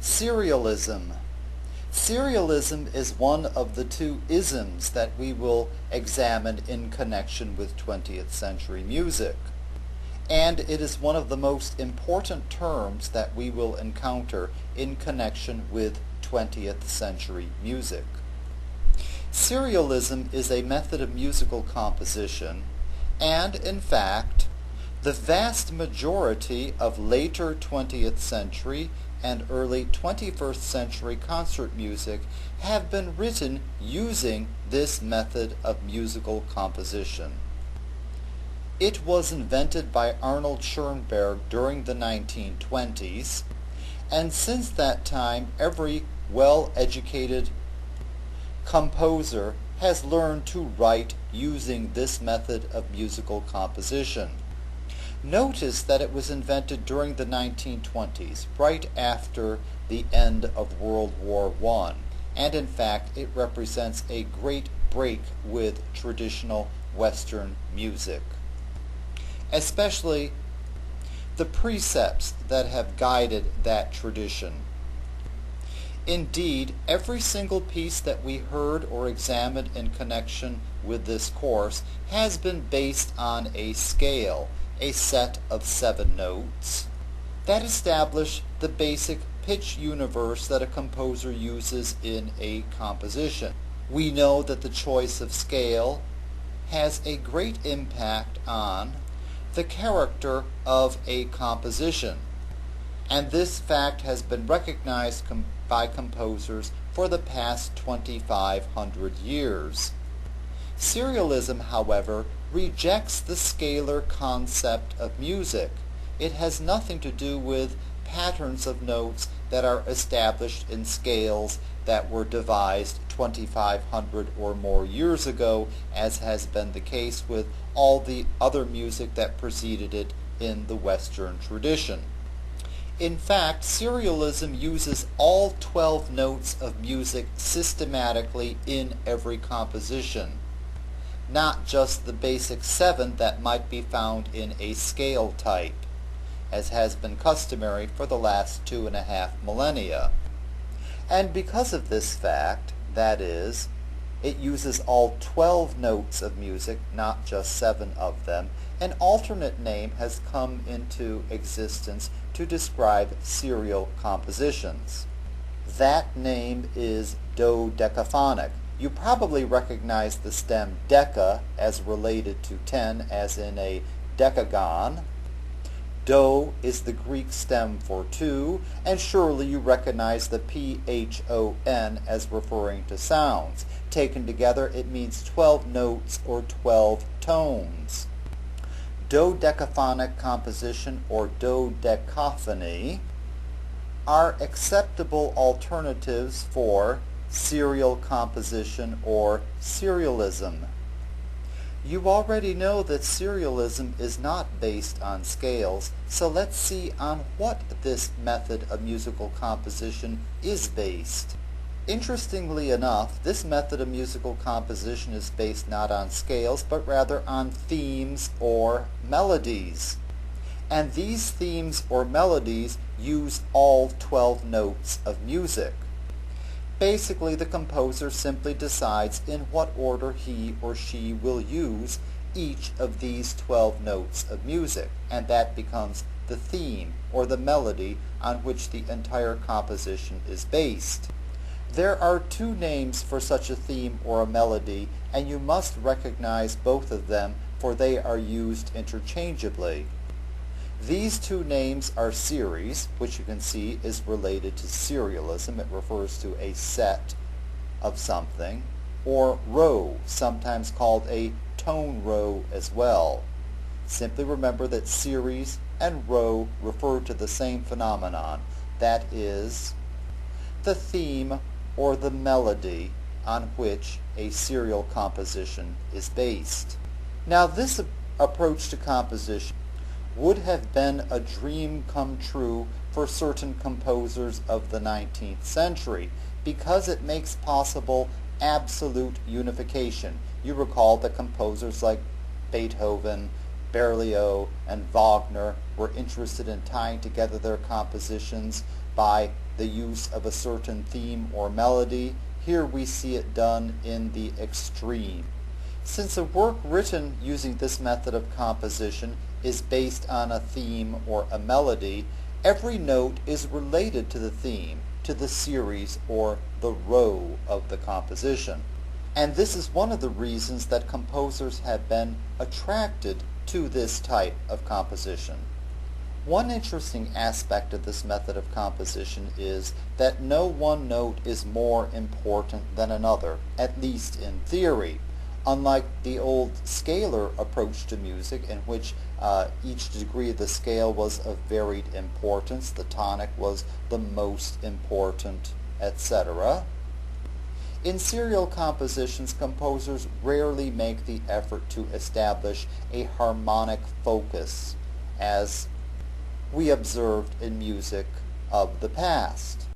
Serialism. Serialism is one of the two isms that we will examine in connection with 20th century music. And it is one of the most important terms that we will encounter in connection with 20th century music. Serialism is a method of musical composition, and in fact, the vast majority of later 20th century and early 21st century concert music have been written using this method of musical composition. It was invented by Arnold Schoenberg during the 1920s, and since that time every well-educated composer has learned to write using this method of musical composition. Notice that it was invented during the 1920s, right after the end of World War I, and in fact it represents a great break with traditional Western music, especially the precepts that have guided that tradition. Indeed, every single piece that we heard or examined in connection with this course has been based on a scale, a set of 7 notes that establish the basic pitch universe that a composer uses in a composition. We know that the choice of scale has a great impact on the character of a composition, and this fact has been recognized by composers for the past 2,500 years. Serialism, however, rejects the scalar concept of music. It has nothing to do with patterns of notes that are established in scales that were devised 2,500 or more years ago, as has been the case with all the other music that preceded it in the Western tradition. In fact, serialism uses all 12 notes of music systematically in every composition, not just the basic 7 that might be found in a scale type, as has been customary for the last 2.5 millennia. And because of this fact, that is, it uses all 12 notes of music, not just 7 of them, an alternate name has come into existence to describe serial compositions. That name is dodecaphonic. You probably recognize the stem deca as related to 10, as in a decagon. Do is the Greek stem for 2, and surely you recognize the phon as referring to sounds. Taken together, it means 12 notes or 12 tones. Dodecaphonic composition or dodecaphony are acceptable alternatives for serial composition or serialism. You already know that serialism is not based on scales, so let's see on what this method of musical composition is based. Interestingly enough, this method of musical composition is based not on scales, but rather on themes or melodies. And these themes or melodies use all 12 notes of music. Basically, the composer simply decides in what order he or she will use each of these 12 notes of music, and that becomes the theme or the melody on which the entire composition is based. There are 2 names for such a theme or a melody, and you must recognize both of them, for they are used interchangeably. These 2 names are series, which you can see is related to serialism. It refers to a set of something, or row, sometimes called a tone row as well. Simply remember that series and row refer to the same phenomenon, that is, the theme or the melody on which a serial composition is based. Now, this approach to composition would have been a dream come true for certain composers of the 19th century because it makes possible absolute unification. You recall that composers like Beethoven, Berlioz, and Wagner were interested in tying together their compositions by the use of a certain theme or melody. Here we see it done in the extreme. Since a work written using this method of composition is based on a theme or a melody, every note is related to the theme, to the series or the row of the composition. And this is one of the reasons that composers have been attracted to this type of composition. One interesting aspect of this method of composition is that no one note is more important than another, at least in theory. Unlike the old scalar approach to music, in which each degree of the scale was of varied importance, the tonic was the most important, etc. In serial compositions, composers rarely make the effort to establish a harmonic focus, as we observed in music of the past.